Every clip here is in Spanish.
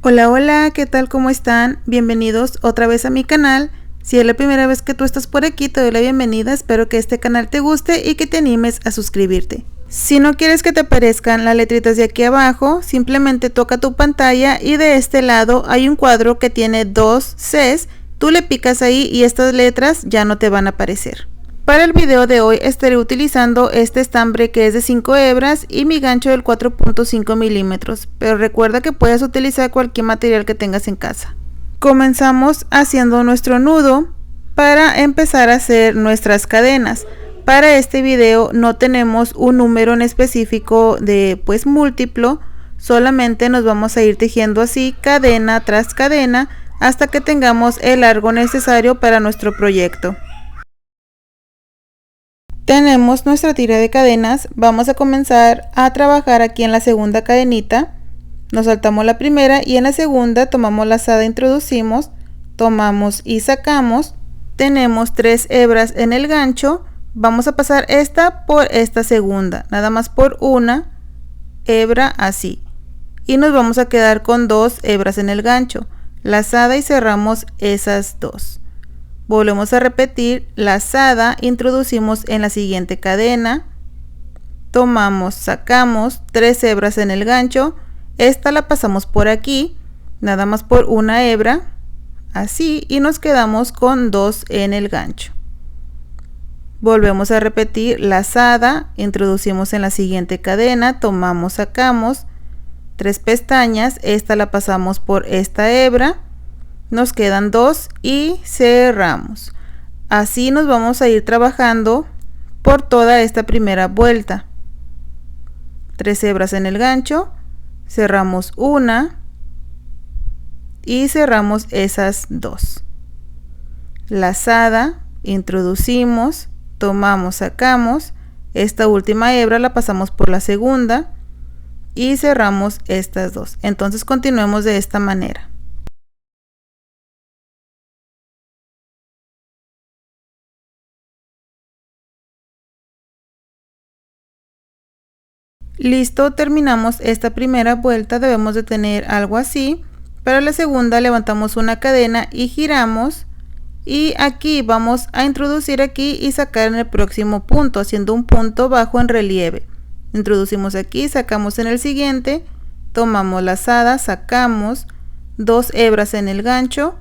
Hola, hola, ¿qué tal? ¿Cómo están? Bienvenidos otra vez a mi canal. Si es la primera vez que tú estás por aquí, te doy la bienvenida. Espero que este canal te guste y que te animes a suscribirte. Si no quieres que te aparezcan las letritas de aquí abajo, simplemente toca tu pantalla y de este lado hay un cuadro que tiene dos Cs. Tú le picas ahí y estas letras ya no te van a aparecer. Para el video de hoy estaré utilizando este estambre que es de 5 hebras y mi gancho del 4.5 milímetros, pero recuerda que puedes utilizar cualquier material que tengas en casa. Comenzamos haciendo nuestro nudo para empezar a hacer nuestras cadenas. Para este video no tenemos un número en específico de múltiplo, solamente nos vamos a ir tejiendo así cadena tras cadena hasta que tengamos el largo necesario para nuestro proyecto. Tenemos nuestra tira de cadenas, vamos a comenzar a trabajar aquí en la segunda cadenita, nos saltamos la primera y en la segunda tomamos lazada, introducimos, tomamos y sacamos, tenemos 3 hebras en el gancho, vamos a pasar esta por esta segunda, nada más por una hebra así, y nos vamos a quedar con 2 hebras en el gancho, lazada y cerramos esas dos. Volvemos a repetir, lazada, introducimos en la siguiente cadena, tomamos, sacamos 3 hebras en el gancho, esta la pasamos por aquí, nada más por una hebra, así, y nos quedamos con 2 en el gancho. Volvemos a repetir, lazada, introducimos en la siguiente cadena, tomamos, sacamos 3 pestañas, esta la pasamos por esta hebra, nos quedan 2 y cerramos. Así nos vamos a ir trabajando por toda esta primera vuelta. 3 hebras en el gancho, cerramos una y cerramos esas 2. Lazada, introducimos, tomamos, sacamos, esta última hebra la pasamos por la segunda y cerramos estas 2. Entonces continuemos de esta manera. Listo, terminamos esta primera vuelta, debemos de tener algo así. Para la segunda levantamos una cadena y giramos, y aquí vamos a introducir aquí y sacar en el próximo punto, haciendo un punto bajo en relieve. Introducimos aquí, sacamos en el siguiente, tomamos lazada, sacamos 2 hebras en el gancho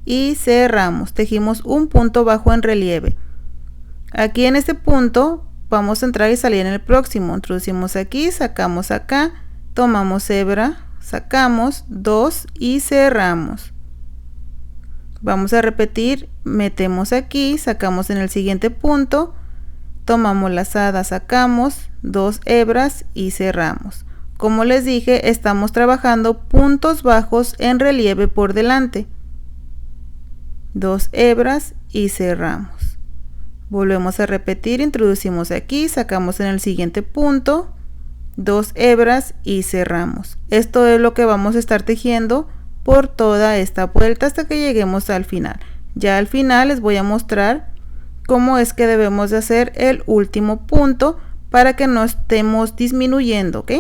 y cerramos, tejimos un punto bajo en relieve. Aquí en este punto vamos a entrar y salir en el próximo, introducimos aquí, sacamos acá, tomamos hebra, sacamos 2 y cerramos. Vamos a repetir, metemos aquí, sacamos en el siguiente punto, tomamos lazada, sacamos 2 hebras y cerramos. Como les dije, estamos trabajando puntos bajos en relieve por delante. 2 hebras y cerramos. Volvemos a repetir, introducimos aquí, sacamos en el siguiente punto, 2 hebras y cerramos. Esto es lo que vamos a estar tejiendo por toda esta vuelta hasta que lleguemos al final. Ya al final les voy a mostrar cómo es que debemos de hacer el último punto para que no estemos disminuyendo, ¿ok?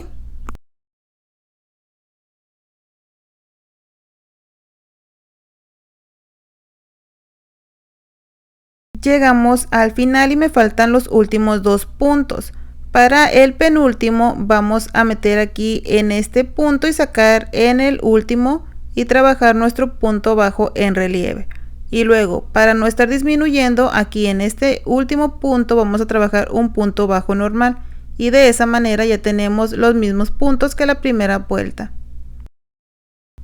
Llegamos al final y me faltan los últimos 2 puntos. Para el penúltimo vamos a meter aquí en este punto y sacar en el último y trabajar nuestro punto bajo en relieve. Y luego, para no estar disminuyendo, aquí en este último punto vamos a trabajar un punto bajo normal, y de esa manera ya tenemos los mismos puntos que la primera vuelta.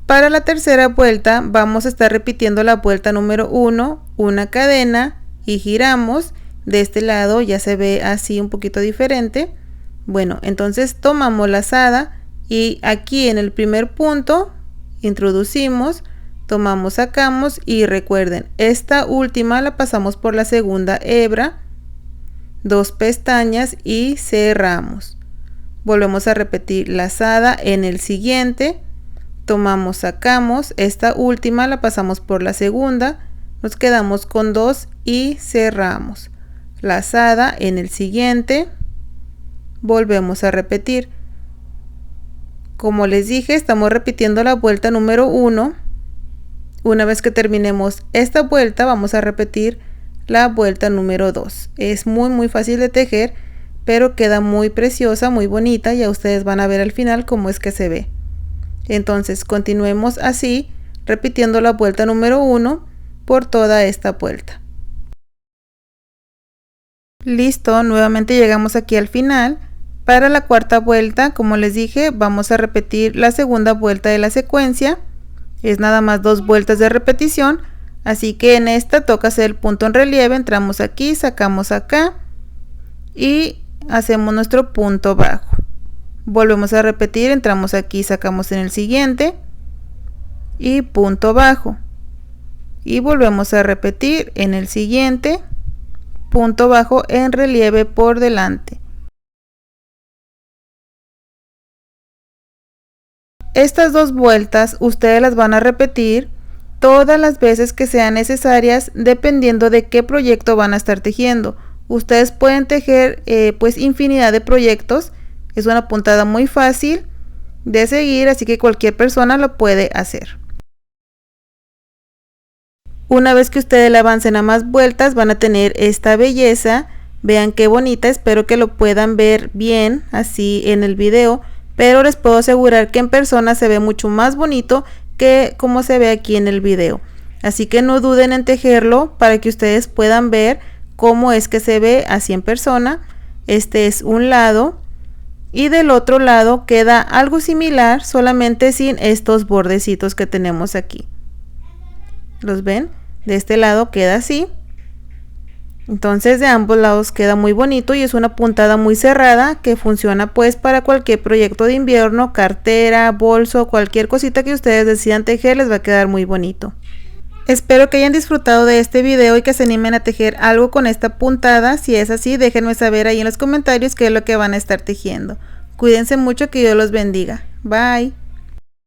Para la tercera vuelta vamos a estar repitiendo la vuelta número 1, una cadena y giramos. De este lado ya se ve así un poquito diferente. Bueno, entonces tomamos lazada y aquí en el primer punto introducimos, tomamos, sacamos, y recuerden, esta última la pasamos por la segunda hebra, 2 pestañas y cerramos. Volvemos a repetir, lazada en el siguiente, tomamos, sacamos, esta última la pasamos por la segunda, nos quedamos con 2 y cerramos. Lazada en el siguiente, volvemos a repetir, Como les dije, estamos repitiendo la vuelta número 1. Una vez que terminemos esta vuelta, vamos a repetir la vuelta número 2. Es muy fácil de tejer, pero queda muy preciosa, muy bonita. Ya ustedes van a ver al final cómo es que se ve. Entonces continuemos así, repitiendo la vuelta número 1 por toda esta vuelta. Listo, nuevamente llegamos aquí al final. Para la cuarta vuelta, como les dije, vamos a repetir la segunda vuelta de la secuencia. Es nada más 2 vueltas de repetición, así que en esta toca hacer el punto en relieve. Entramos aquí, sacamos acá y hacemos nuestro punto bajo. Volvemos a repetir, entramos aquí, sacamos en el siguiente y punto bajo. Y volvemos a repetir en el siguiente, punto bajo en relieve por delante. Estas 2 vueltas ustedes las van a repetir todas las veces que sean necesarias, dependiendo de qué proyecto van a estar tejiendo. Ustedes pueden tejer pues infinidad de proyectos. Es una puntada muy fácil de seguir, así que cualquier persona lo puede hacer. Una vez que ustedes le avancen a más vueltas, van a tener esta belleza. Vean qué bonita, espero que lo puedan ver bien así en el video, pero les puedo asegurar que en persona se ve mucho más bonito que como se ve aquí en el video. Así que no duden en tejerlo para que ustedes puedan ver cómo es que se ve así en persona. Este es un lado y del otro lado queda algo similar, solamente sin estos bordecitos que tenemos aquí. ¿Los ven? De este lado queda así. Entonces de ambos lados queda muy bonito y es una puntada muy cerrada que funciona pues para cualquier proyecto de invierno, cartera, bolso, cualquier cosita que ustedes decidan tejer, les va a quedar muy bonito. Espero que hayan disfrutado de este video y que se animen a tejer algo con esta puntada. Si es así, déjenme saber ahí en los comentarios qué es lo que van a estar tejiendo. Cuídense mucho, que Dios los bendiga. Bye.